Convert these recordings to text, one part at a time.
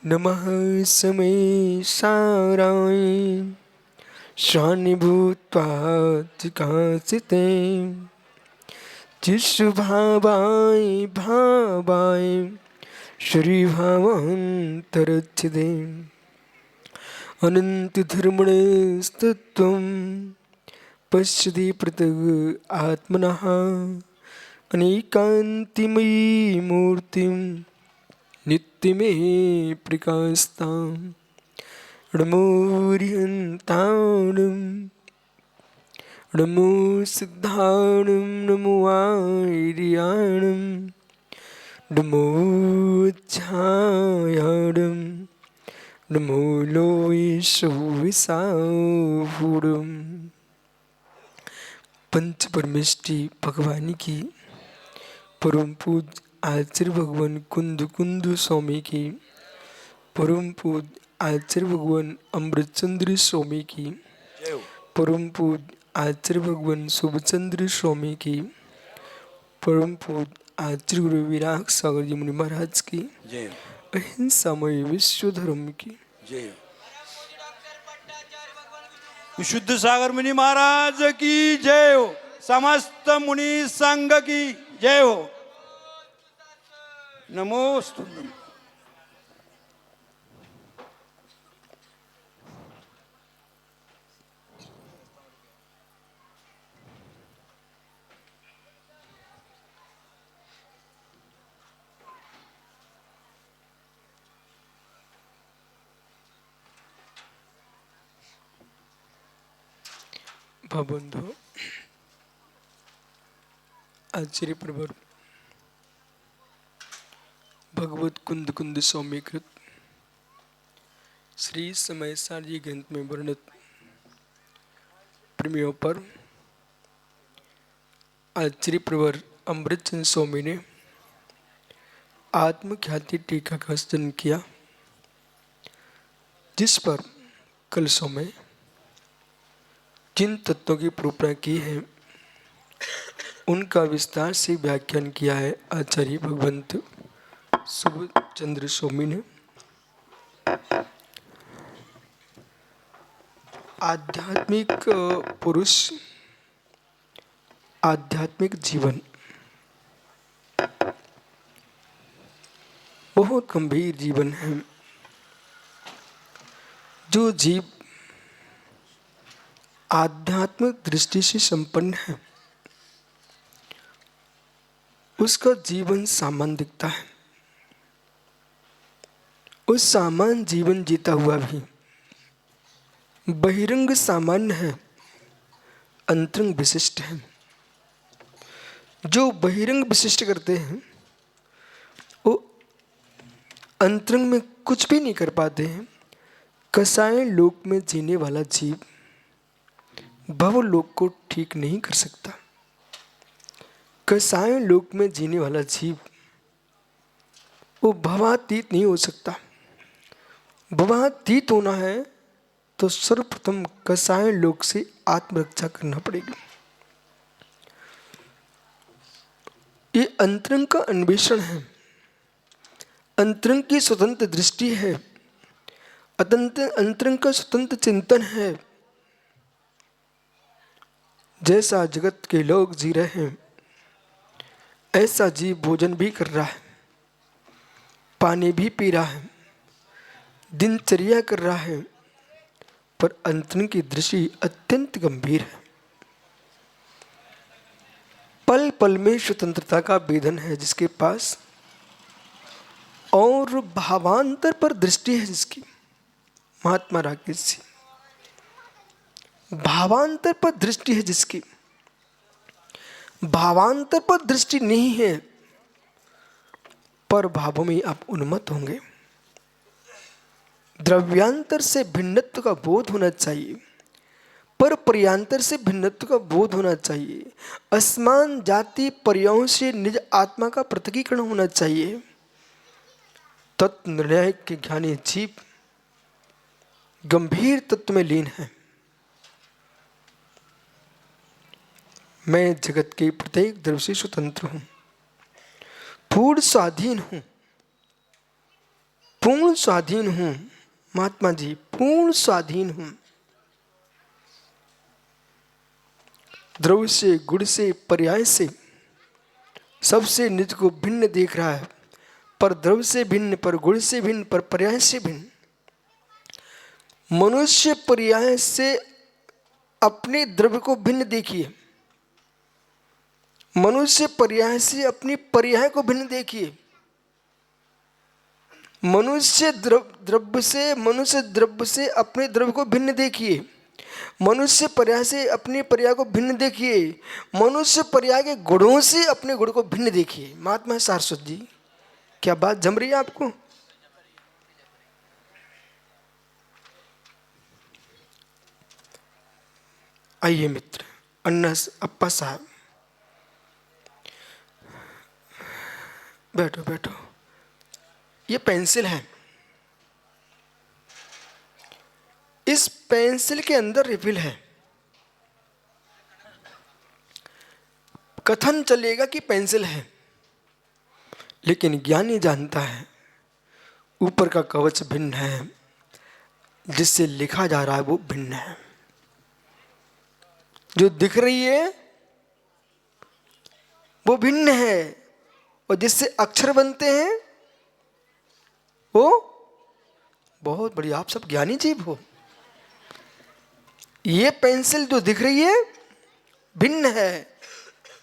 नमः समय साराय शानिभूत्वात्कासिते चिशुभावाय भावाय श्रीभावान्तरच्छिदे अनन्तधर्मणस्तत्त्वं पश्यति पृथग् आत्मनः अनेकान्तिमयी मूर्तिं नित्यमे प्रकाशतां नमो रिहन्ताणं नमो सिद्धाणं नमो आर्याणं नमो छायाणं नमो लोयेशो विसाहुरम। पंच परमेष्टि भगवान की परम पूज आचार्य भगवान कुंद कुंद स्वामी की परम पूज आचार्य भगवान अमृतचंद्र स्वामी की परम पूज आचार्य भगवान शुभचंद्र स्वामी की परम पूज आचार्य गुरु विराग सागर जी मुनि महाराज की अहिंसामय विश्व धर्म की विशुद्ध सागर मुनि महाराज की जय हो। समस्त मुनि संघ की जय हो। नमोस्तु। भावबंधु आचार्य प्रवर भगवत कुंद कुंद स्वामी कृत श्री समय सारी ग्रंथ में वर्णित प्रेमियों पर आचार्य प्रवर अमृतचंद स्वामी ने आत्मख्याति टीका का सृजन किया, जिस पर कल समय जिन तत्वों की प्रूपणा की है उनका विस्तार से व्याख्यान किया है आचार्य भगवंत शुभचंद्र स्वामी ने। आध्यात्मिक पुरुष आध्यात्मिक जीवन बहुत गंभीर जीवन है। जो जीव आध्यात्मिक दृष्टि से संपन्न है उसका जीवन सामान्य दिखता है। उस सामान्य जीवन जीता हुआ भी बहिरंग सामान्य है, अंतरंग विशिष्ट है। जो बहिरंग विशिष्ट करते हैं वो अंतरंग में कुछ भी नहीं कर पाते हैं। कसाय लोक में जीने वाला जीव भवलोक को ठीक नहीं कर सकता। कसाय लोक में जीने वाला जीव वो भवातीत नहीं हो सकता। भवातीत होना है तो सर्वप्रथम कसाय लोक से आत्मरक्षा करना पड़ेगी। ये अंतरंग का अन्वेषण है, अंतरंग की स्वतंत्र दृष्टि है, अंतरंग का स्वतंत्र चिंतन है। जैसा जगत के लोग जी रहे हैं ऐसा जीव भोजन भी कर रहा है, पानी भी पी रहा है, दिनचर्या कर रहा है, पर अंतरंग की दृष्टि अत्यंत गंभीर है। पल पल में स्वतंत्रता का वेदन है जिसके पास, और भावांतर पर दृष्टि है जिसकी। महात्मा राकेश जी, भावांतर पर दृष्टि है जिसकी। भावांतर पर दृष्टि नहीं है पर भावों में आप उन्मत्त होंगे। द्रव्यांतर से भिन्नत्व का बोध होना चाहिए पर पर्यांतर से भिन्नत्व का बोध होना चाहिए। असमान जाति पर्यायों से निज आत्मा का पृथकीकरण होना चाहिए। तत्व निर्णय के ज्ञानी जीव गंभीर तत्व में लीन है। मैं जगत के प्रत्येक द्रव्य से स्वतंत्र हूं, पूर्ण स्वाधीन हूं, पूर्ण स्वाधीन हूं महात्मा जी, पूर्ण स्वाधीन हूं। द्रव्य से, गुण से, पर्याय से सबसे निज को भिन्न देख रहा है, पर द्रव्य से भिन्न, पर गुण से भिन्न, पर पर्याय से भिन्न। मनुष्य पर्याय से अपने द्रव्य को भिन्न देखिए, मनुष्य पर्याय से अपनी पर्याय को भिन्न देखिए। मनुष्य द्रव्य से अपने द्रव्य को भिन्न देखिए, मनुष्य पर्याय से अपने पर्याय को भिन्न देखिए, मनुष्य पर्याय के गुणों से अपने गुण को भिन्न देखिए। महात्मा सारस्वत जी, क्या बात जम रही है आपको? आइए मित्र, अन्ना अप्पा साहब, बैठो बैठो। ये पेंसिल है, इस पेंसिल के अंदर रिफिल है। कथन चलेगा कि पेंसिल है, लेकिन ज्ञानी जानता है ऊपर का कवच भिन्न है, जिससे लिखा जा रहा है वो भिन्न है। जो दिख रही है वो भिन्न है, और जिससे अक्षर बनते हैं वो बहुत बढ़िया। आप सब ज्ञानी जीव हो। ये पेंसिल जो दिख रही है भिन्न है,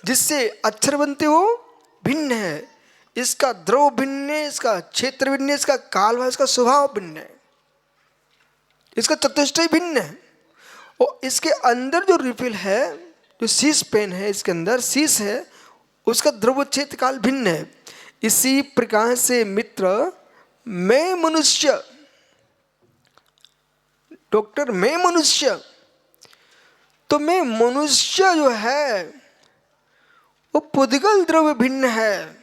जिससे अक्षर बनते हो भिन्न है। इसका द्रव भिन्न है, इसका क्षेत्र भिन्न है, इसका काल है, इसका स्वभाव भिन्न है, इसका चतुष्टय भिन्न है। और इसके अंदर जो रिफिल है, जो शीश पेन है, इसके अंदर शीश है, उसका द्रव क्षेत्र काल भिन्न है। इसी प्रकार से मित्र, मैं मनुष्य, डॉक्टर मैं मनुष्य, तो मैं मनुष्य जो है वो पुद्गल द्रव्य भिन्न है।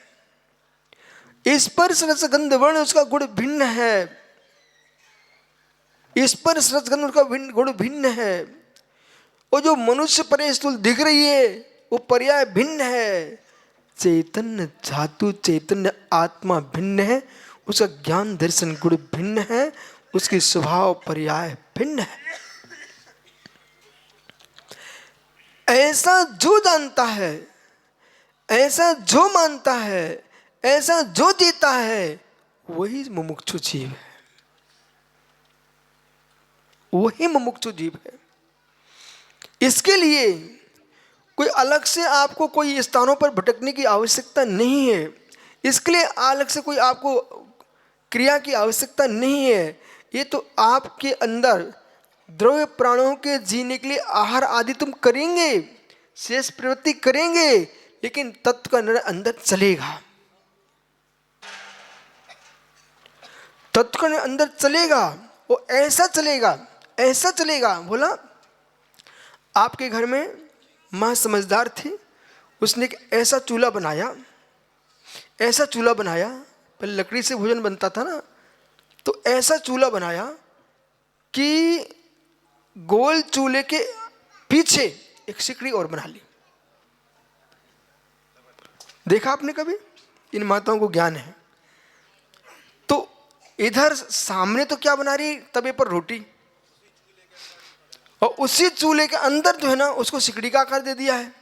स्पर्श रस गंध वर्ण उसका गुण भिन्न है, स्पर्श रस गंध उसका गुण भिन्न है। और जो मनुष्य पर्याय स्थूल दिख रही है वो पर्याय भिन्न है। चैतन्य धातु, चैतन्य आत्मा भिन्न है, उसका ज्ञान दर्शन गुण भिन्न है, उसकी स्वभाव पर्याय भिन्न है। ऐसा जो जानता है, ऐसा जो मानता है, ऐसा जो जीता है, वही मुमुक्षु जीव है, वही मुमुक्षु जीव है। इसके लिए कोई अलग से आपको कोई स्थानों पर भटकने की आवश्यकता नहीं है। इसके लिए अलग से कोई आपको क्रिया की आवश्यकता नहीं है। ये तो आपके अंदर द्रव्य प्राणों के जीने के लिए आहार आदि तुम करेंगे, शेष प्रवृत्ति करेंगे, लेकिन तत्व का निर्णय अंदर चलेगा, तत्व का निर्णय अंदर चलेगा। वो ऐसा चलेगा, ऐसा चलेगा। बोला आपके घर में माँ समझदार थी, उसने एक ऐसा चूल्हा बनाया, ऐसा चूल्हा बनाया, पहले लकड़ी से भोजन बनता था ना, तो ऐसा चूल्हा बनाया कि गोल चूल्हे के पीछे एक सिकड़ी और बना ली। देखा आपने कभी? इन माताओं को ज्ञान है। तो इधर सामने तो क्या बना रही, तवे पर रोटी, और उसी चूल्हे के अंदर जो है ना उसको सिकड़ी का आकार दे दिया है,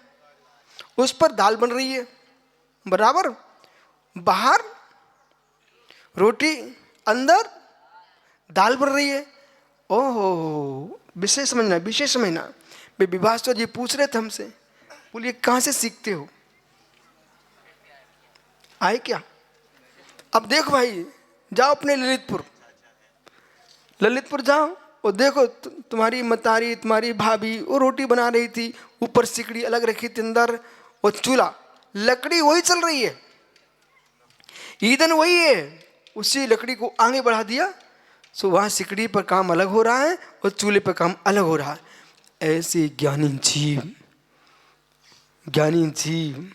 उस पर दाल बन रही है बराबर। बाहर रोटी, अंदर दाल बन रही है। ओहो, विषय समझना, विषय समझना। वे विभास्वर जी पूछ रहे थे हमसे, बोलिए कहाँ से सीखते हो, आए क्या? अब देखो भाई, जाओ अपने ललितपुर जाओ और देखो, तुम्हारी मतारी, तुम्हारी भाभी वो रोटी बना रही थी, ऊपर सिकड़ी अलग रखी थी अंदर, और चूल्हा, लकड़ी वही चल रही है, ईंधन वही है, उसी लकड़ी को आगे बढ़ा दिया। सो वहाँ सिकड़ी पर काम अलग हो रहा है और चूल्हे पर काम अलग हो रहा है। ऐसे ज्ञानी जीव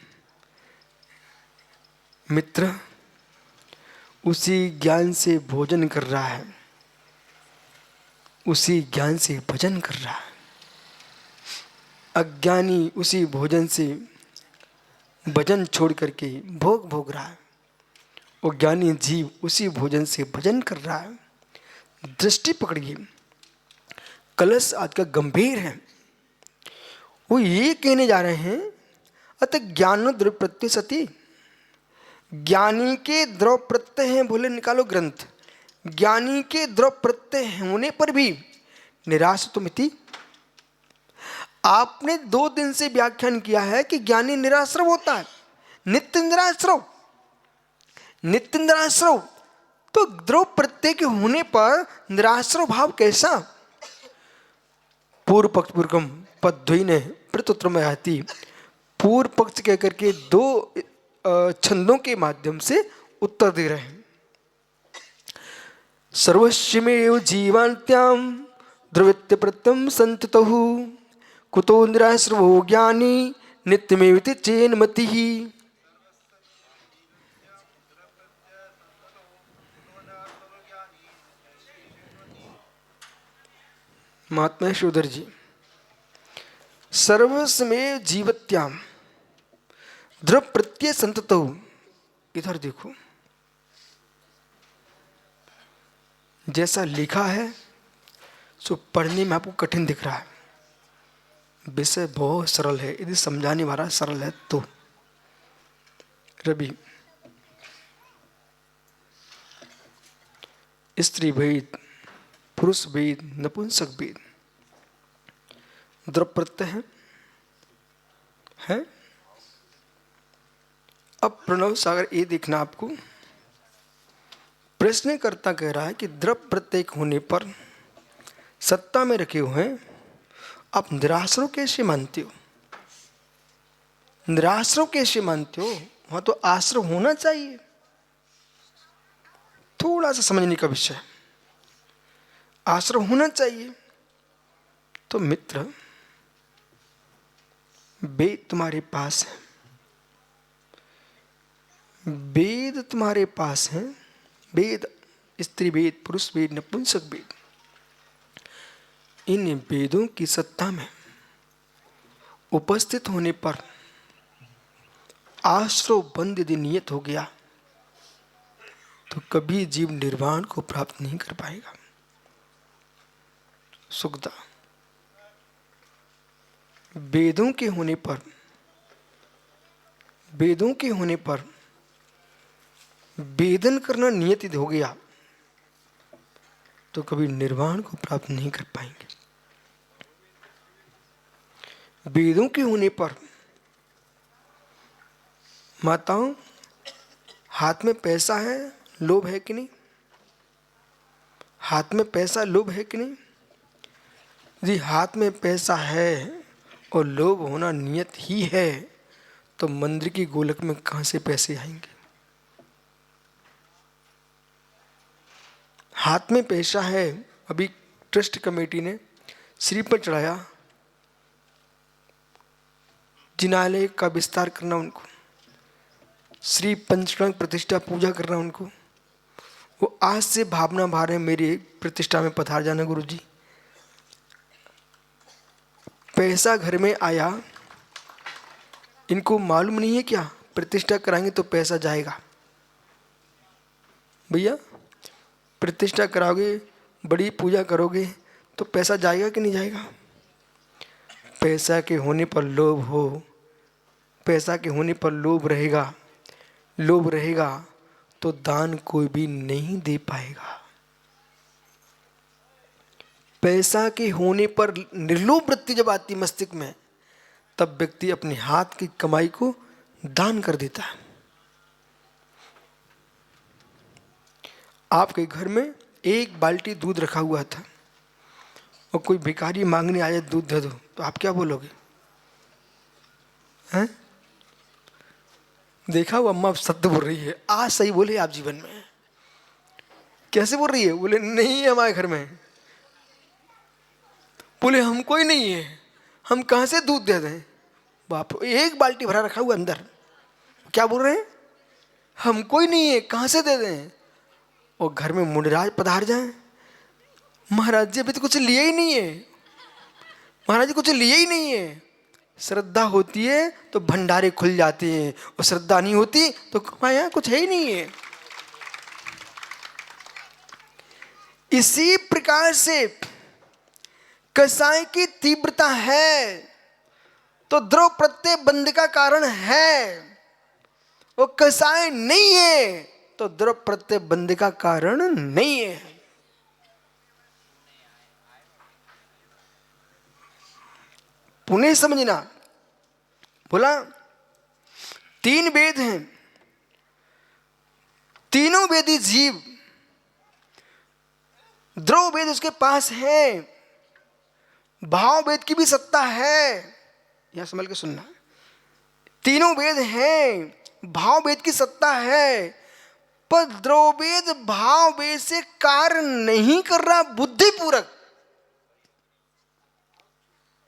मित्र उसी ज्ञान से भोजन कर रहा है, उसी ज्ञान से भजन कर रहा है। अज्ञानी उसी भोजन से भजन छोड़ करके भोग रहा है, वो ज्ञानी जीव उसी भोजन से भजन कर रहा है। दृष्टि पकड़िए, कलश आज का गंभीर है। वो ये कहने जा रहे हैं अतः ज्ञान द्रव्य प्रत्यय सती, ज्ञानी के द्रव प्रत्यय हैं, बोले निकालो ग्रंथ, ज्ञानी के द्रव प्रत्यय होने पर भी निराश्रितमिति। आपने 2 दिन से व्याख्यान किया है कि ज्ञानी निराश्रव होता है, नित्य निराश्रव, नित्य निराश्रव। तो द्रव प्रत्यय के होने पर निराश्रव भाव कैसा? पूर्व पक्ष पूर्वकम पद्वई ने प्रत्युत्तर में आती, पूर्व पक्ष कहकर के 2 छंदों के माध्यम से उत्तर दे रहे हैं। सर्वस्वमेव जीवान्त्याम द्रवित्य प्रत्यम संततहु कुतो निराश्रवो ज्ञानी नित्यमेविति चेन मतिः। महात्मा शोधर जी, सर्वस्वमेव जीवत्याम द्रव प्रत्यय संततहु, इधर देखो जैसा लिखा है सो पढ़ने में आपको कठिन दिख रहा है, विषय बहुत सरल है, यदि समझाने वाला सरल है तो। रवि, स्त्री भेद, पुरुष भेद, नपुंसक भेद, द्रव प्रत्यय है। अब प्रणव सागर ये देखना आपको, प्रश्नकर्ता कह रहा है कि द्रव प्रत्यय होने पर सत्ता में रखे हुए हैं, आप निराश्रव कैसे मानते हो? निराश्रव कैसे मानते हो? वहां तो आश्रव होना चाहिए। थोड़ा सा समझने का विषय, आश्रव होना चाहिए। तो मित्र, वेद तुम्हारे पास है, वेद तुम्हारे पास है, वेद, स्त्री वेद, पुरुष वेद, नपुंसक वेद, इन वेदों की सत्ता में उपस्थित होने पर आश्रव बंद यदि नियत हो गया तो कभी जीव निर्वाण को प्राप्त नहीं कर पाएगा। सुखदा, वेदों के होने पर, वेदों के होने पर वेदन करना नियत यदि हो गया तो कभी निर्वाण को प्राप्त नहीं कर पाएंगे। वेदों के होने पर माताओं, हाथ में पैसा है, लोभ है कि नहीं? हाथ में पैसा, लोभ है कि नहीं? यदि हाथ में पैसा है और लोभ होना नियत ही है तो मंदिर की गोलक में कहां से पैसे आएंगे? हाथ में पैसा है, अभी ट्रस्ट कमेटी ने श्री पर चढ़ाया, जिनालय का विस्तार करना, उनको श्री पंचरंग प्रतिष्ठा पूजा करना, उनको वो आज से भावना भार है मेरी प्रतिष्ठा में पधार जाना। गुरुजी, पैसा घर में आया, इनको मालूम नहीं है क्या प्रतिष्ठा कराएंगे तो पैसा जाएगा? भैया, प्रतिष्ठा कराओगे, बड़ी पूजा करोगे तो पैसा जाएगा कि नहीं जाएगा? पैसा के होने पर लोभ हो, पैसा के होने पर लोभ रहेगा, लोभ रहेगा तो दान कोई भी नहीं दे पाएगा। पैसा के होने पर निर्लोभ वृत्ति जब आती मस्तिष्क में, तब व्यक्ति अपने हाथ की कमाई को दान कर देता है। आपके घर में 1 बाल्टी दूध रखा हुआ था और कोई भिखारी मांगने आया दूध दे दो, तो आप क्या बोलोगे? हैं? देखा वो अम्मा सत्य बोल रही है, आज सही बोले आप जीवन में। कैसे बोल रही है? बोले नहीं है हमारे घर में। बोले हम कोई नहीं है, हम कहां से दूध दे दें? बाप, 1 बाल्टी भरा रखा हुआ अंदर, क्या बोल रहे हैं? हम कोई नहीं है, कहां से दे दें? और घर में मुंडराज पधार जाए, महाराज जी अभी तो कुछ लिया ही नहीं है, महाराज जी कुछ लिया ही नहीं है। श्रद्धा होती है तो भंडारे खुल जाते हैं, और श्रद्धा नहीं होती तो हमारे यहाँ कुछ है ही नहीं है। इसी प्रकार से कसाय की तीव्रता है तो द्रव प्रत्यय बंध का कारण है, वो कसाय नहीं है तो द्रव प्रत्यय बंध का कारण नहीं है। पुनः समझना, बोला 3 वेद हैं, तीनों वेदी जीव, द्रव वेद उसके पास है, भाव वेद की भी सत्ता है। यहां संभल के सुनना, तीनों वेद हैं, भाव वेद की सत्ता है, पर द्रव वेद भाव वेद से कार्य नहीं कर रहा बुद्धिपूर्वक,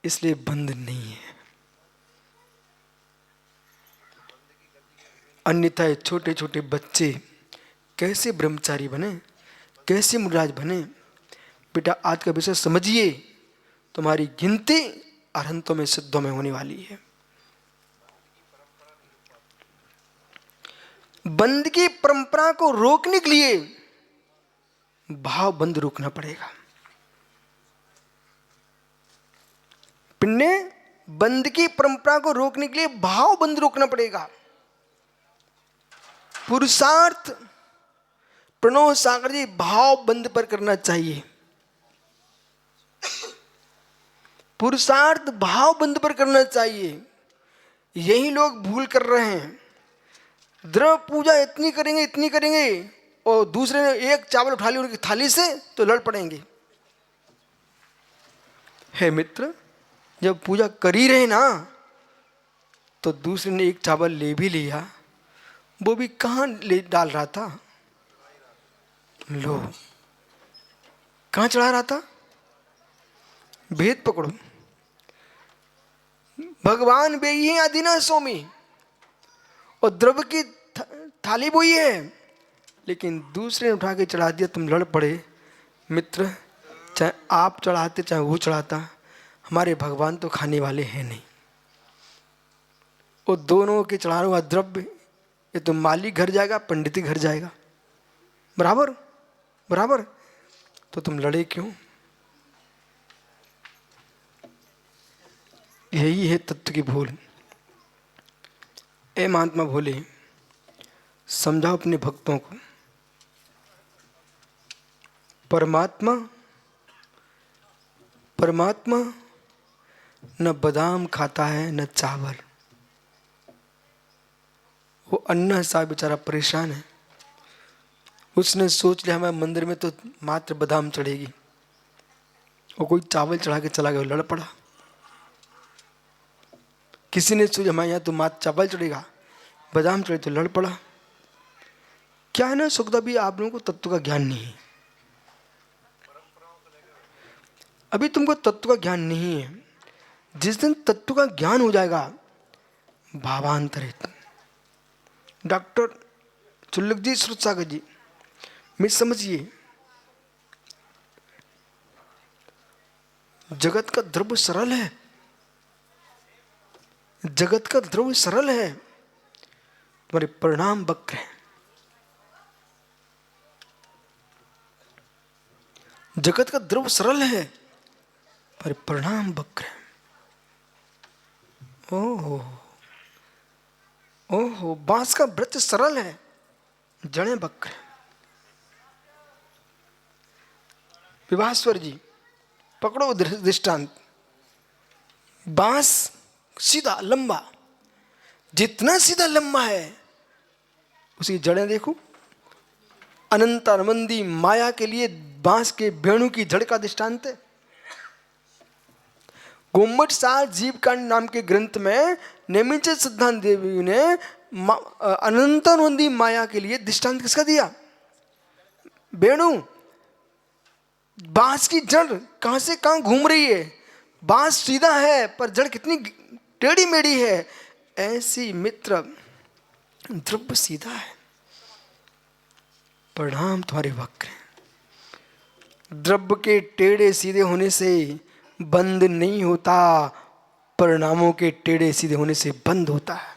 इसलिए बंध नहीं है। अन्यथा छोटे छोटे बच्चे कैसे ब्रह्मचारी बने, कैसे मुराज बने। बेटा आज का विषय समझिए, तुम्हारी गिनती अरहंतों में सिद्धों में होने वाली है। बंद की परंपरा को रोकने के लिए भाव बंद रोकना पड़ेगा। पिंडे बंद की परंपरा को रोकने के लिए भाव बंद रोकना पड़ेगा। पुरुषार्थ प्रणव सागर जी भाव बंद पर करना चाहिए, पुरुषार्थ भाव बंद पर करना चाहिए। यही लोग भूल कर रहे हैं। द्रव पूजा इतनी करेंगे और दूसरे ने एक चावल उठा लिया उनकी थाली से तो लड़ पड़ेंगे। हे मित्र, जब पूजा कर ही रहे ना तो दूसरे ने एक चावल ले भी लिया, वो भी कहाँ ले डाल रहा था, लो कहाँ चढ़ा रहा था। भेद पकड़ो। भगवान वे ही हैं आदिना स्वामी, और द्रव्य की थाली वो ही है, लेकिन दूसरे ने उठा के चढ़ा दिया, तुम लड़ पड़े। मित्र, चाहे आप चढ़ाते चाहे वो चढ़ाता, हमारे भगवान तो खाने वाले हैं नहीं। वो दोनों के चढ़ा हुआ द्रव्य, ये तो माली घर जाएगा, पंडित घर जाएगा, बराबर बराबर। तो तुम लड़े क्यों? यही है तत्व की भूल। ए महात्मा भोले, समझाओ अपने भक्तों को, परमात्मा परमात्मा न बादाम खाता है न चावल। वो अन्ना सा बेचारा परेशान है। उसने सोच लिया हमारे मंदिर में तो मात्र बादाम चढ़ेगी, वो कोई चावल चढ़ा के चला गया, लड़ पड़ा। किसी ने सोचा हमारे यहाँ तो मात्र चावल चढ़ेगा, बादाम चढ़े तो लड़ पड़ा। क्या है ना सुखदा भी, आप लोगों को तत्व का ज्ञान नहीं है। अभी तुमको तत्व का ज्ञान नहीं है। जिस दिन तत्व का ज्ञान हो जाएगा, भावांतरित। डॉक्टर चुल्लक जी, श्रुत सागर जी, मैं समझिए, जगत का द्रव्य सरल है, जगत का द्रव्य सरल है, तुम्हारे परिणाम वक्र है। जगत का द्रव्य सरल है पर परिणाम वक्र है। ओहो ओहो, बांस का वृक्ष सरल है, जड़ें वक्र है। विभास्वर जी, पकड़ो दृष्टांत। बांस सीधा लंबा, जितना सीधा लंबा है उसकी जड़ें देखो। अनंत अनवंदी माया के लिए बांस के वेणु की जड़ का दृष्टांत है। गोमट सार जीव कांड नाम के ग्रंथ में नेमिचंद सिद्धांत देवी ने अनंत अनवंदी माया के लिए दृष्टांत किसका दिया? वेणु। बांस की जड़ कहां से कहां घूम रही है। बांस सीधा है पर जड़ कितनी टेढ़ी मेढ़ी है। ऐसी मित्र द्रव्य सीधा है, परिणाम तुम्हारे वक्र है। द्रव्य के टेढ़े सीधे होने से बंद नहीं होता, परिणामों के टेढ़े सीधे होने से बंद होता है।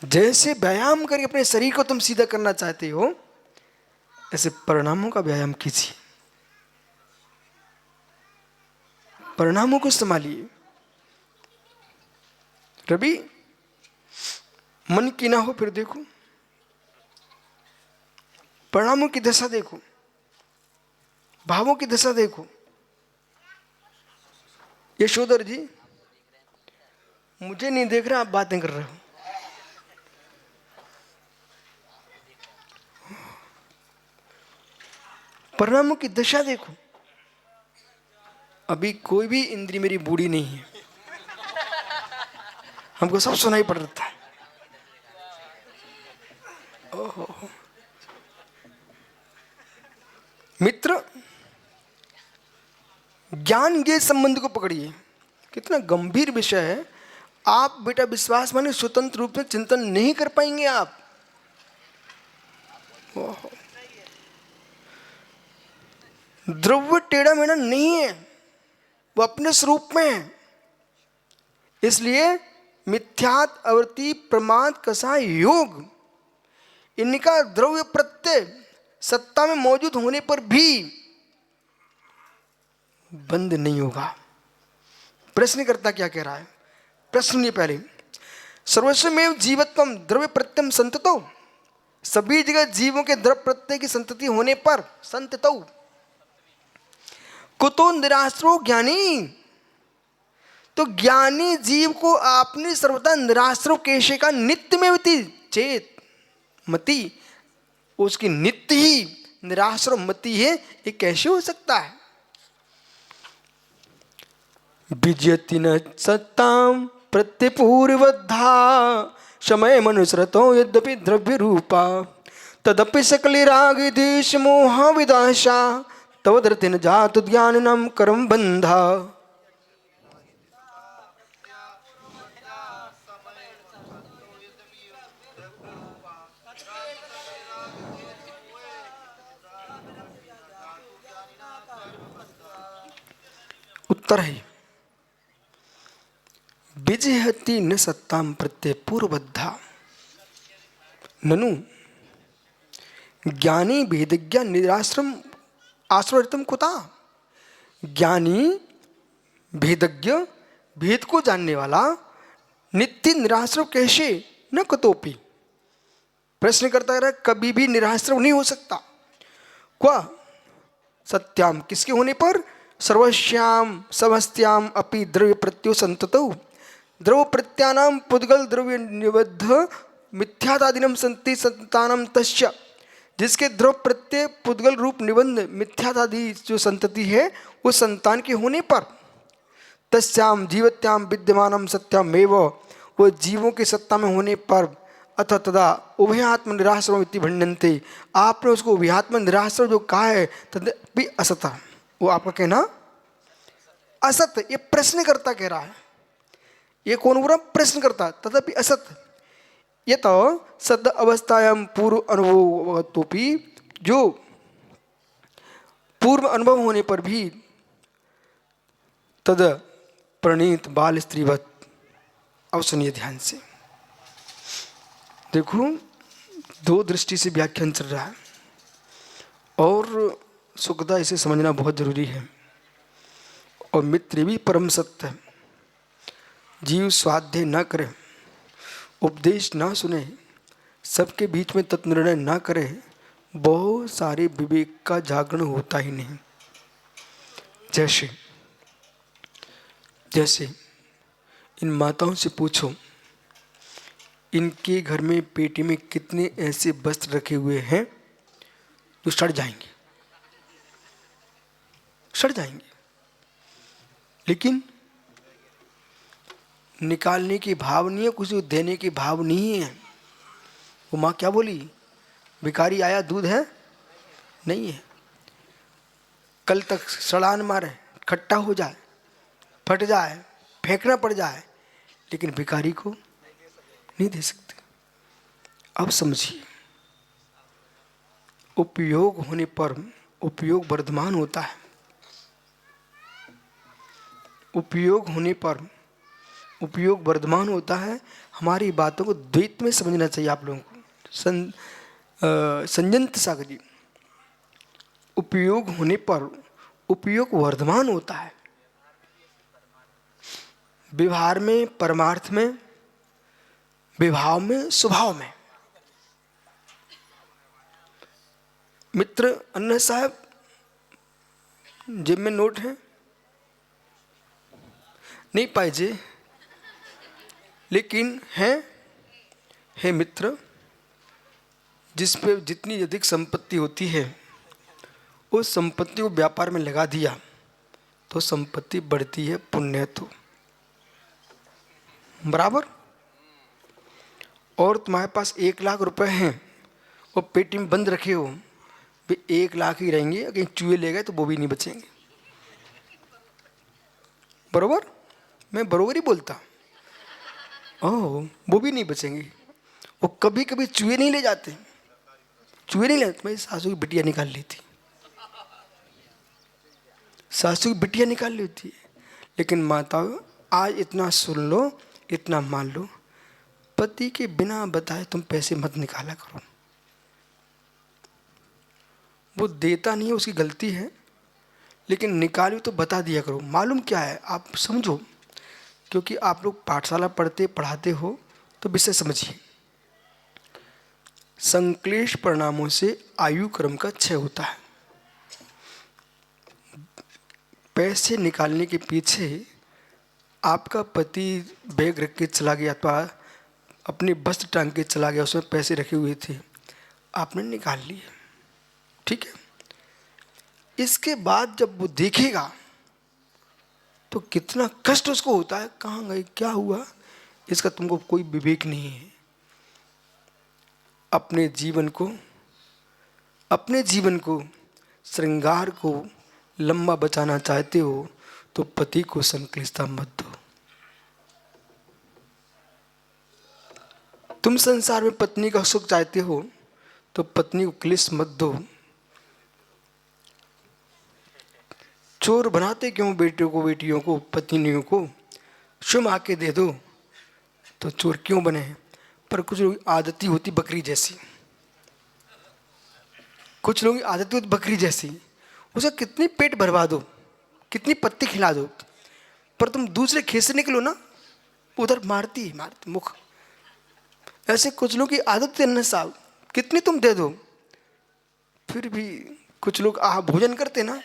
जैसे व्यायाम करके अपने शरीर को तुम सीधा करना चाहते हो, ऐसे परिणामों का व्यायाम कीजिए, परिणामों को संभालिए। रवि, मन की ना हो फिर देखो, परिणामों की दशा देखो, भावों की दशा देखो। यशोधर जी, मुझे नहीं देख रहा, आप बातें कर रहे हो। परिणामों की दशा देखो। अभी कोई भी इंद्री मेरी बूढ़ी नहीं है, हमको सब सुनाई पड़ रहा है। ओहो मित्र, ज्ञान के संबंध को पकड़िए, कितना गंभीर विषय है। आप बेटा विश्वास माने स्वतंत्र रूप से चिंतन नहीं कर पाएंगे आप। ओहो, द्रव्य टेढ़ा मेढ़ा नहीं है, वो अपने स्वरूप में है। इसलिए मिथ्यात अवर्ती प्रमाद कसा योग, इनका द्रव्य प्रत्यय सत्ता में मौजूद होने पर भी बंद नहीं होगा। प्रश्नकर्ता क्या कह रहा है? प्रश्न नहीं, पहले सर्वस्वमेव जीवत्वम द्रव्य प्रत्यय संततो, सभी जगह जीवों के द्रव्य प्रत्यय की संतति होने पर संततो कुतो निराश्रो ज्ञानी, तो ज्ञानी जीव को आपने सर्वथा निराश्रो कैसे का नित्य में चेत मति, उसकी नित्य ही निराश्रो मति है, ये कैसे हो सकता है? विजयति न सत्ताम प्रत्यपूर्वद्धा समय मनुसरतो यद्यपि द्रव्य रूपा तदपि सकली राग देश मोह विदाशा तव धरतिन जात ज्ञाननम कर्म बंधा। उत्तर है विजयति न सत्ताम प्रत्यय पूर्वबद्धा ननु ज्ञानी भेदज्ञ निराश्रम आश्रयतम कुता। ज्ञानी भेदज्ञ, भेद को जानने वाला नित्य निराश्रव कैसे न कतोपि। प्रश्न करता रहा, कभी भी निराश्रव नहीं हो सकता। क्वा सत्याम, किसके होने पर? सर्वश्याम समस्त्याम अपि द्रव्य प्रत्यो संततौ, द्रव्य प्रत्यानाम पुद्गल द्रव्य निबद्ध मिथ्यादादिनम संति संतानम तस्य, जिसके द्रव्य प्रत्यय पुद्गल रूप निबंध मिथ्यादादि जो संतति है उस संतान के होने पर तस्याम जीवत्याम विद्यमानम सत्यामेव, वो जीवों की सत्ता में होने पर अथ तदा उभयात्म निराश्रम इति भण्यन्ते, आपने उसको उभयात्म निराश्रम जो कहा है तदपि असत, वो आपका कहना असत। ये प्रश्नकर्ता कह रहा है, ये कौन बोल रहा? प्रश्नकर्ता। तदपि असत ये तो सद अवस्थायाम पूर्व अनुभवतोपि, जो पूर्व अनुभव होने पर भी तद प्रणीत बाल स्त्रीवत। अब सुनिए ध्यान से, देखो दो दृष्टि से व्याख्यान चल रहा है और सुखदा इसे समझना बहुत जरूरी है। और मित्र भी परम सत्य है। जीव स्वाध्याय न करे, उपदेश ना सुने, सबके बीच में तत्निर्णय ना करे, बहुत सारे विवेक का जागरण होता ही नहीं। जैसे जैसे इन माताओं से पूछो, इनके घर में पेटी में कितने ऐसे वस्त्र रखे हुए हैं जो सड़ जाएंगे, सड़ जाएंगे, लेकिन निकालने की भाव नहीं है, कुछ देने की भाव नहीं है। वो माँ क्या बोली? भिखारी आया, दूध है? नहीं है। कल तक सड़ान मारे, खट्टा हो जाए, फट जाए, फेंकना पड़ जाए, लेकिन भिखारी को नहीं दे सकते। अब समझिए, उपयोग होने पर उपयोग वर्धमान होता है। उपयोग होने पर उपयोग वर्धमान होता है। हमारी बातों को द्वैत में समझना चाहिए आप लोगों को। संजंत सागर जी, उपयोग होने पर उपयोग वर्धमान होता है, व्यवहार में, परमार्थ में, विभाव में, स्वभाव में। मित्र अन्ना साहब, जेब में नोट है नहीं पाहिजे, लेकिन है मित्र, जिस पे जितनी अधिक संपत्ति होती है उस संपत्ति को व्यापार में लगा दिया तो संपत्ति बढ़ती है, पुण्य है तो बराबर। और तुम्हारे पास 1,00,000 रुपए हैं और पेटी में बंद रखे हो, वे 1,00,000 ही रहेंगे, अगर चूहे ले गए तो वो भी नहीं बचेंगे। बरोबर, मैं बरोबर ही बोलता। ओह, वो भी नहीं बचेंगे। वो कभी कभी चूहे नहीं ले जाते, चूहे नहीं ले जाते। मेरी सासू की बिटिया निकाल लेती, सासू की बिटिया निकाल लेती है। लेकिन माताओं, आज इतना सुन लो, इतना मान लो, पति के बिना बताए तुम पैसे मत निकाला करो। वो देता नहीं है, उसकी गलती है, लेकिन निकाली तो बता दिया करो। मालूम क्या है आप समझो, क्योंकि आप लोग पाठशाला पढ़ाते हो तो विषय समझिए। संक्लेश परिणामों से आयु क्रम का क्षय होता है। पैसे निकालने के पीछे आपका पति बैग रख के चला गया, अथवा अपने वस्त्र टांग के चला गया, उसमें पैसे रखे हुए थे, आपने निकाल लिए, ठीक है। इसके बाद जब वो देखेगा तो कितना कष्ट उसको होता है, कहाँ गए, क्या हुआ, इसका तुमको कोई विवेक नहीं है। अपने जीवन को श्रृंगार को लंबा बचाना चाहते हो तो पति को संक्लिष्टता मत दो। तुम संसार में पत्नी का सुख चाहते हो तो पत्नी को क्लेश मत दो। चोर बनाते क्यों बेटियों को, बेटियों को, पत्नियों को शुम आके दे दो तो चोर क्यों बने। पर कुछ लोग आदती होती बकरी जैसी, कुछ लोग आदती होती बकरी जैसी, उसे कितनी पेट भरवा दो, कितनी पत्ती खिला दो, पर तुम दूसरे खेत से निकलो ना, उधर मारती मुख। ऐसे कुछ लोग की आदत है साहब, कितनी तुम दे दो, फिर भी कुछ लोग भोजन करते ना,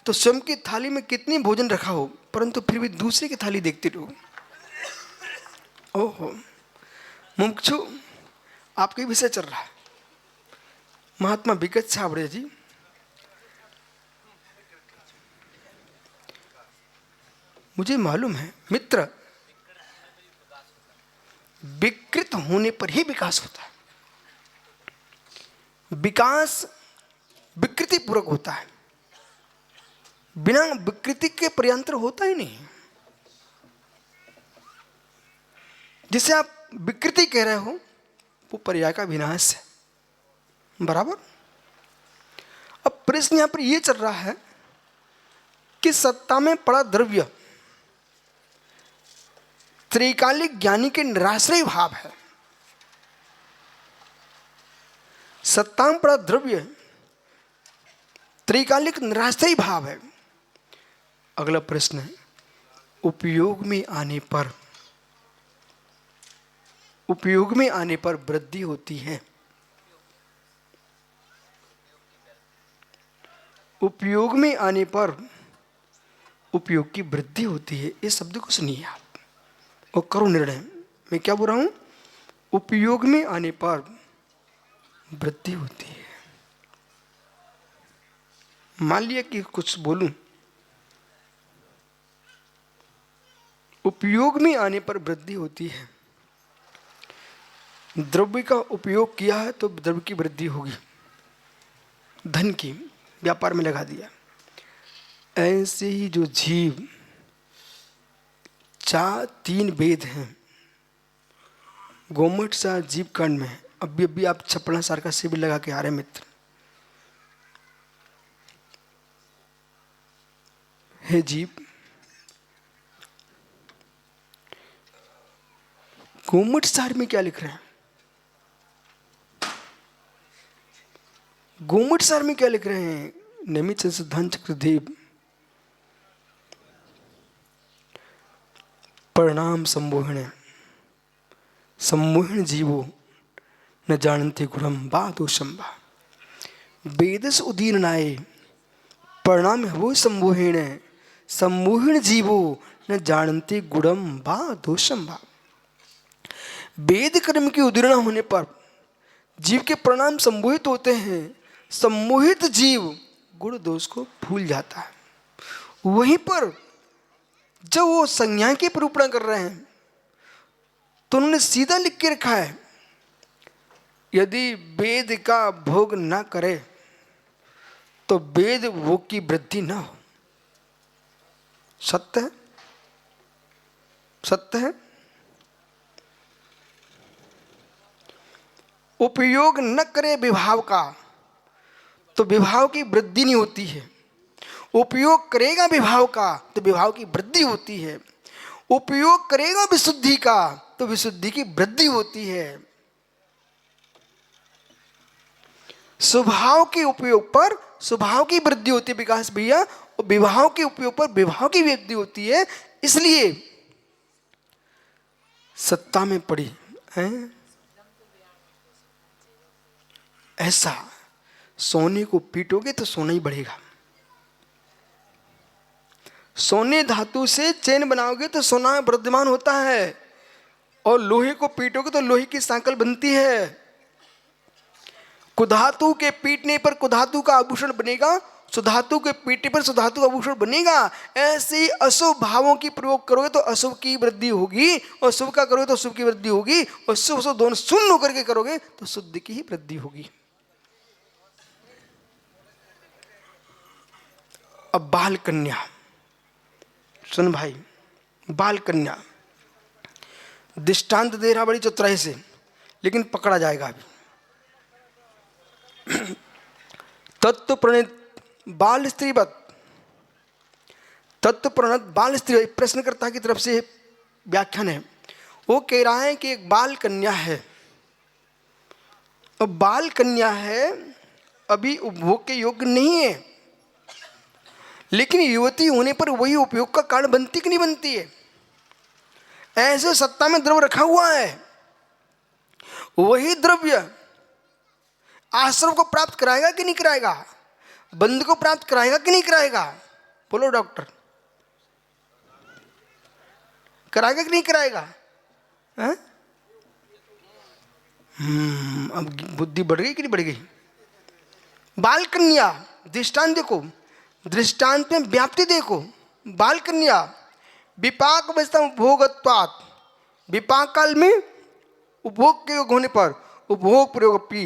तो स्वयं की थाली में कितनी भोजन रखा हो, परंतु फिर भी दूसरे की थाली देखते रहो। ओहो, मुमुक्षु आपके विषय चल रहा है। महात्मा विगत छाबड़े जी, मुझे मालूम है मित्र, विकृत होने पर ही विकास होता है। विकास विकृति पूर्वक होता है, बिना विकृति के पर्यंतर होता ही नहीं। जिसे आप विकृति कह रहे हो वो पर्याय का विनाश है, बराबर। अब प्रश्न यहां पर यह चल रहा है कि सत्ता में पड़ा द्रव्य त्रिकालिक ज्ञानी के निराश्रय भाव है। सत्ता में पड़ा द्रव्य त्रिकालिक निराश्रय भाव है। अगला प्रश्न है, उपयोग में आने पर वृद्धि होती है। उपयोग में आने पर उपयोग की वृद्धि होती है। इस शब्द को सुनिए आप और करो निर्णय। मैं क्या बोल रहा हूं, उपयोग में आने पर वृद्धि होती है। मान लिया कि कुछ बोलूं, उपयोग में आने पर वृद्धि होती है। द्रव्य का उपयोग किया है तो द्रव्य की वृद्धि होगी, धन की, व्यापार में लगा दिया। ऐसे ही जो जीव 3 वेद हैं, गोमठ सा जीव कांड में, अभी आप छप्पड़ा सार का शिविर लगा के आ रहे मित्र। हे जीव, गोमठ सार में क्या लिख रहे हैं? गोमठ सार में क्या लिख रहे हैं? नमित सिद्धांत चक्रदेव परिणाम सम्मोहन सम्मोहन जीवो न जानते गुणम बा दोषम बा वेदस उदीर्णाय परिणाम वो सम्मोहन सम्मोहन जीवो न जानते गुणम बा दोषम बा। वेद कर्म के उदीर्ण होने पर जीव के परिणाम सम्मोहित होते हैं। सम्मोहित जीव गुण दोष को भूल जाता है। वहीं पर जब वो संज्ञा की निरूपण कर रहे हैं तो उन्होंने सीधा लिख के रखा है, यदि वेद का भोग न करे तो वेद भोग की वृद्धि न हो। सत्य है, सत्य है। उपयोग न करे विभाव का तो विभाव की वृद्धि नहीं होती है। उपयोग करेगा विभाव का तो विभाव की वृद्धि होती है। उपयोग करेगा विशुद्धि का तो विशुद्धि की वृद्धि होती है। स्वभाव के उपयोग पर स्वभाव की वृद्धि होती है विकास भैया, और विभाव के उपयोग पर विभाव की वृद्धि होती है। इसलिए सत्ता में पड़ी है ऐसा, सोने को पीटोगे तो सोना ही बढ़ेगा। सोने धातु से चैन बनाओगे तो सोना वर्धमान होता है, और लोहे को पीटोगे तो लोहे की सांकल बनती है। कुधातु के पीटने पर कुधातु का आभूषण बनेगा, सुधातु के पीटने पर सुधातु का आभूषण बनेगा। ऐसे अशुभ भावों की प्रयोग करोगे तो अशुभ की वृद्धि होगी, और शुभ का करोगे तो शुभ की वृद्धि होगी, और शुभ शुभ दोनों शून्य होकर के करोगे तो शुद्ध की ही वृद्धि होगी। अब बाल कन्या सुन भाई, बाल कन्या दृष्टांत दे रहा बड़ी चतुराई से, लेकिन पकड़ा जाएगा अभी। तत्व प्रणीत बाल स्त्रीवत, तत्व प्रणत बाल स्त्री, प्रश्नकर्ता की तरफ से व्याख्यान है। वो कह रहा है कि एक बाल कन्या है, और बाल कन्या है अभी उपभोग के योग्य नहीं है, लेकिन युवती होने पर वही उपयोग का कारण बनती कि नहीं बनती है। ऐसे सत्ता में द्रव्य रखा हुआ है, वही द्रव्य आश्रम को प्राप्त कराएगा कि नहीं कराएगा, बंध को प्राप्त कराएगा कि नहीं कराएगा? बोलो डॉक्टर, कराएगा कि नहीं कराएगा? अब बुद्धि बढ़ गई कि नहीं बढ़ गई? बाल कन्या दृष्टांत देखो, दृष्टांत में व्याप्ति देखो। बाल कन्या विपाक अवस्था उपभोगत्वात्, विपाक काल में उपभोग के योग होने पर उपभोग प्रयोगपि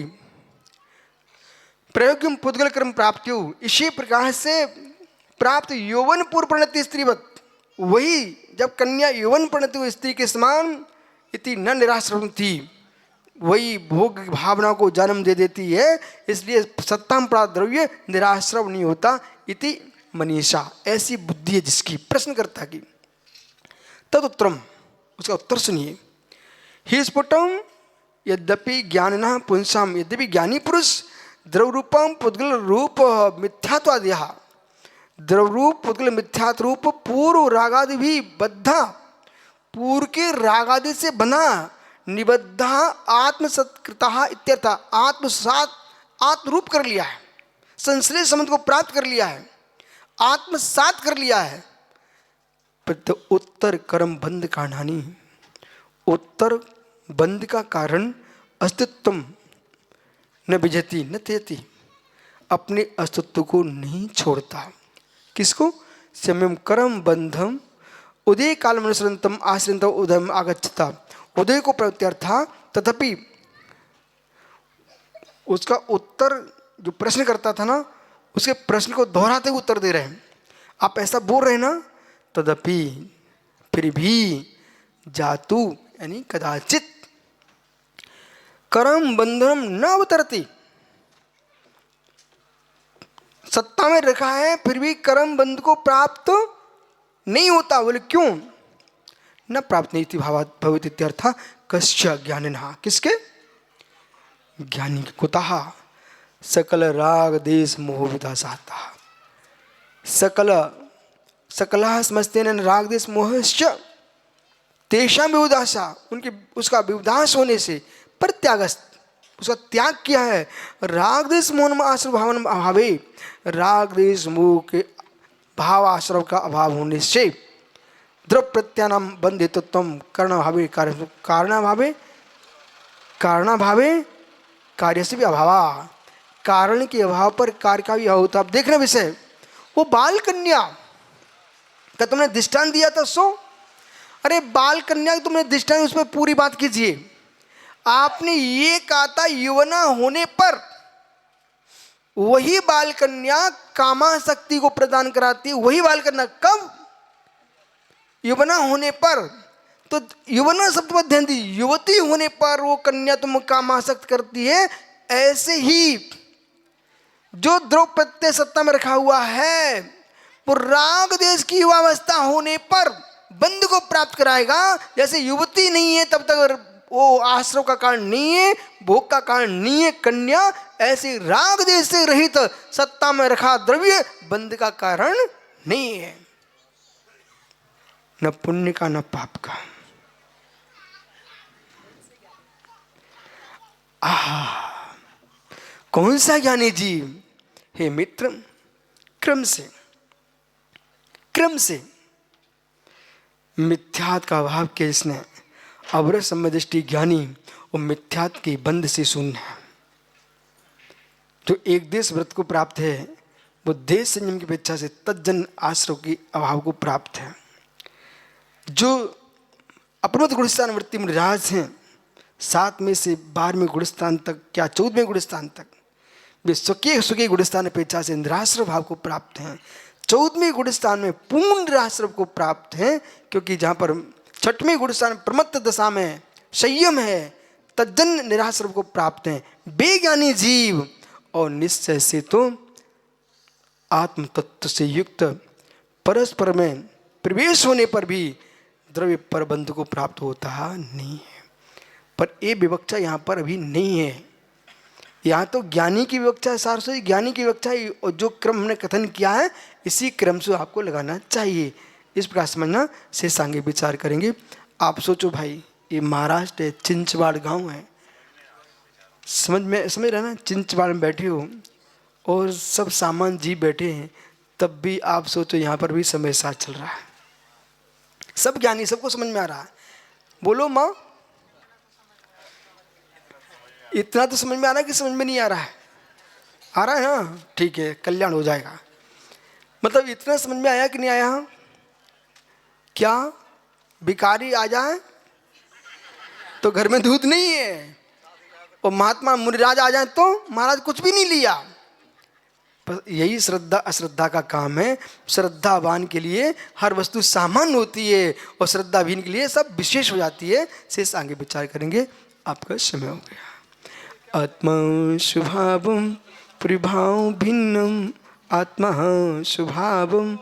प्रयोग्यम पुद्गल कर्म प्राप्तियो, इसी प्रकार से प्राप्त यौवन पूर्व परिणति स्त्रीवत, वही जब कन्या यौवन परिणति हुई स्त्री के समान इति न निराश्रम थी, वही भोग भावना को जन्म दे देती है। इसलिए सत्ता में प्राप्त द्रव्य निराश्रव नहीं होता। इति मनीषा, ऐसी बुद्धि है जिसकी, प्रश्नकर्ता की। तदुत्तरम, उसका उत्तर सुनिए। ही स्फुटम यद्यपि ज्ञानिनः पुंसाम, यद्यपि ज्ञानी पुरुष द्रवरूपम पुद्गल रूप मिथ्यात्वादयः, द्रवरूप पुद्गल मिथ्यात्व रूप पूर्व रागादि भी बद्धा, पूर्व के रागादि से बना, निबद्धा आत्मसत्कृता इत्यर्थ, आत्मसात आत्मरूप कर लिया है, संश्लेष संबंध को प्राप्त कर लिया है, आत्मसात कर लिया है। उत्तर कर्म बंध कारणानि, उत्तर बंध का कारण अस्तित्व न विजती न त्यजति, अपने अस्तित्व को नहीं छोड़ता। किसको? सम्यम कर्म बंधम उदय काल अनुसरंतम आश्रयंतम उदयम आगच्छता, उदय को प्रत्यर्था। तथापि उसका उत्तर जो प्रश्न करता था ना, उसके प्रश्न को दोहराते हुए उत्तर दे रहे हैं। आप ऐसा बोल रहे हैं ना, तदपि फिर भी जातु यानी कदाचित कर्म बंधनम न अवतरती, सत्ता में रखा है फिर भी कर्म बंध को प्राप्त नहीं होता। बोले क्यों? न प्राप्त नहीं थी भावात भवित इत्यर्थ, कस्य ज्ञानिनः, किसके? ज्ञानी के। कुतः? सकल राग देश मोह विदासाता। सकलः समस्तेन राग देश मोहश्च तेषां विवदासा, उनके उसका विवदास होने से, परित्यागस्त, उसका त्याग किया है। राग देश मोह आश्रव भावन अभावे, राग देश मोह के भाव आश्रव का अभाव होने से, द्रव्य प्रत्यानाम बंधितत्वम कारणाभावे कारणाभावे कार्य से भी अभाव, कारण के अभाव पर कार्य का भी अभाव होता। अब देखना विषय, वो बाल कन्या का तुमने दृष्टांत दिया था, सो अरे बाल कन्या तुमने दृष्टांत, उस पर पूरी बात कीजिए। आपने ये कहा था यौवना होने पर वही बाल कन्या कामासक्ति को प्रदान कराती है। वही बाल कन्या कब? यौवना होने पर। तो यौवना शब्द पर ध्यान दी, युवती होने पर वो कन्या तुम कामासक्त करती है। ऐसे ही जो द्रव्य प्रत्यय सत्ता में रखा हुआ है वो राग देश की युवावस्था होने पर बंध को प्राप्त कराएगा। जैसे युवती नहीं है तब तक वो आश्रव का कारण नहीं है, भोग का कारण नहीं है कन्या, ऐसे राग देश से रहित सत्ता में रखा द्रव्य बंध का कारण नहीं है, न पुण्य का न पाप का। कौन सा ज्ञानी जीव? हे मित्र, क्रम से मिथ्यात का अभाव के इसने अवर सम्यदृष्टि ज्ञानी और मिथ्यात के बंध से शून्य है। जो एक देश व्रत को प्राप्त है वो देश संयम की अपेक्षा से तज्जन आश्रव के अभाव को प्राप्त है। जो अपनोत गुणस्थान वृत्ति में राज हैं, 7 में से 12वें गुणस्थान तक, क्या 14वें गुणस्थान तक, वे सुखी गुणस्थान अपेक्षा से निराश्रव भाव को प्राप्त हैं। 14वें गुणस्थान में पूर्ण निराश्रव को प्राप्त हैं, क्योंकि जहाँ पर 6वें गुणस्थान प्रमत्त दशा में संयम है, तज्जन निराश्रव को प्राप्त हैं। बेज्ञानी जीव और निश्चय से तो आत्म तत्व से युक्त परस्पर में प्रवेश होने पर भी द्रव्य परबंध को प्राप्त होता नहीं है। पर ये विवक्षा यहाँ पर अभी नहीं है। यहाँ तो ज्ञानी की विवक्षा, सार से ज्ञानी की विवक्षा, और जो क्रम हमने कथन किया है इसी क्रम से आपको लगाना चाहिए। इस प्रकार समझना, शेष आगे विचार करेंगे। आप सोचो भाई, ये महाराष्ट्र है, चिंचवाड़ गांव है, समझ रहे ना, चिंचवाड़ में बैठे हो और सब सामान जी बैठे हैं, तब भी आप सोचो यहाँ पर भी समय साथ चल रहा है। सब ज्ञानी, सबको समझ में आ रहा है। बोलो माँ, इतना तो समझ में आ रहा है कि समझ में नहीं आ रहा है? आ रहा है ना? ठीक है, कल्याण हो जाएगा। मतलब इतना समझ में आया कि नहीं आया? क्या भिखारी आ जाए तो घर में दूध नहीं है, और महात्मा मुनिराज आ जाए तो महाराज कुछ भी नहीं लिया। पर यही श्रद्धा अश्रद्धा का काम है। श्रद्धावान के लिए हर वस्तु सामान्य होती है और श्रद्धाहीन के लिए सब विशेष हो जाती है। शेष आगे विचार करेंगे। आपका समय हो गया। आत्मा शुभावम प्रभाव भिन्नम, आत्मा शुभावम